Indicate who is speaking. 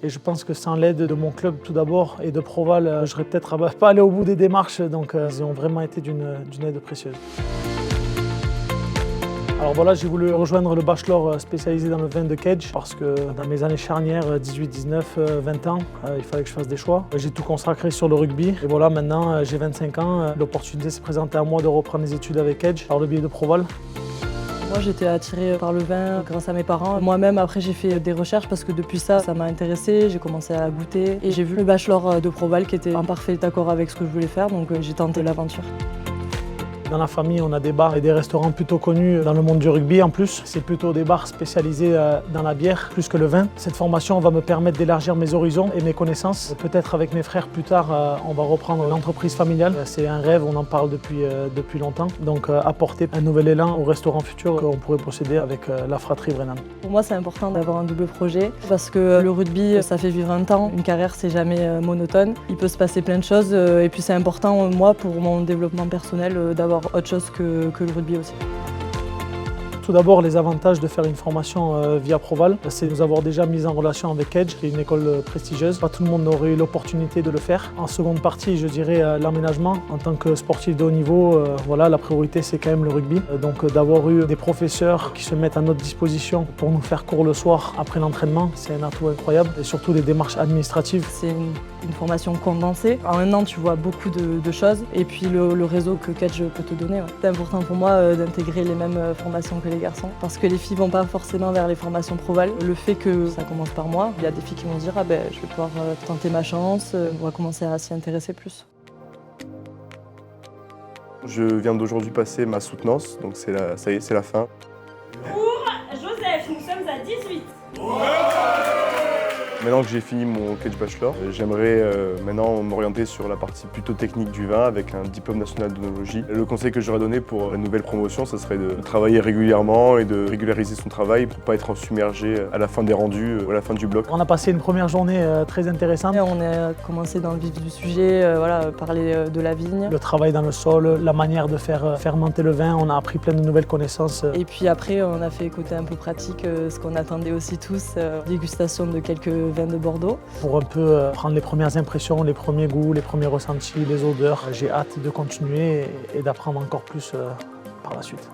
Speaker 1: Et je pense que sans l'aide de mon club tout d'abord et de Proval, je serais peut-être pas allé au bout des démarches, donc ils ont vraiment été d'une aide précieuse. Alors voilà, j'ai voulu rejoindre le bachelor spécialisé dans le vin de Cage parce que dans mes années charnières, 18, 19, 20 ans, il fallait que je fasse des choix. J'ai tout consacré sur le rugby et voilà, maintenant j'ai 25 ans, l'opportunité s'est présentée à moi de reprendre les études avec Cage par le biais de Proval.
Speaker 2: Moi, j'étais attirée par le vin grâce à mes parents. Moi-même, après, j'ai fait des recherches parce que depuis ça m'a intéressée. J'ai commencé à goûter et j'ai vu le bachelor de Proval qui était en parfait accord avec ce que je voulais faire, donc j'ai tenté l'aventure.
Speaker 1: Dans la famille, on a des bars et des restaurants plutôt connus dans le monde du rugby en plus. C'est plutôt des bars spécialisés dans la bière plus que le vin. Cette formation va me permettre d'élargir mes horizons et mes connaissances. Peut-être avec mes frères plus tard, on va reprendre l'entreprise familiale. C'est un rêve, on en parle depuis longtemps. Donc apporter un nouvel élan au restaurant futur qu'on pourrait posséder avec la fratrie Brennan.
Speaker 2: Pour moi, c'est important d'avoir un double projet parce que le rugby, ça fait vivre un temps. Une carrière, c'est jamais monotone. Il peut se passer plein de choses et puis c'est important, moi, pour mon développement personnel, d'avoir autre chose que le rugby aussi.
Speaker 1: Tout d'abord, les avantages de faire une formation via Proval, c'est de nous avoir déjà mis en relation avec Cage, qui est une école prestigieuse. Pas tout le monde aurait eu l'opportunité de le faire. En seconde partie, je dirais l'aménagement. En tant que sportif de haut niveau, voilà, la priorité c'est quand même le rugby. Donc d'avoir eu des professeurs qui se mettent à notre disposition pour nous faire cours le soir après l'entraînement, c'est un atout incroyable. Et surtout les démarches administratives.
Speaker 2: C'est une formation condensée. En un an, tu vois beaucoup de choses. Et puis le réseau que Cage peut te donner. Ouais. C'est important pour moi d'intégrer les mêmes formations que les garçons parce que les filles vont pas forcément vers les formations Proval. Le fait que ça commence par moi, il y a des filles qui vont dire je vais pouvoir tenter ma chance, on va commencer à s'y intéresser plus.
Speaker 3: Je viens d'aujourd'hui passer ma soutenance, donc ça y est, c'est la fin.
Speaker 4: Pour Joseph, nous sommes à 18.
Speaker 3: Maintenant que j'ai fini mon Cage Bachelor, j'aimerais maintenant m'orienter sur la partie plutôt technique du vin avec un diplôme national d'œnologie. Le conseil que j'aurais donné pour une nouvelle promotion, ce serait de travailler régulièrement et de régulariser son travail pour ne pas être submergé à la fin des rendus, à la fin du bloc.
Speaker 1: On a passé une première journée très intéressante.
Speaker 2: Et on a commencé dans le vif du sujet, parler de la vigne.
Speaker 1: Le travail dans le sol, la manière de faire fermenter le vin, on a appris plein de nouvelles connaissances.
Speaker 2: Et puis après, on a fait côté un peu pratique, ce qu'on attendait aussi tous, dégustation de quelques vins de Bordeaux.
Speaker 1: Pour un peu prendre les premières impressions, les premiers goûts, les premiers ressentis, les odeurs. J'ai hâte de continuer et d'apprendre encore plus par la suite.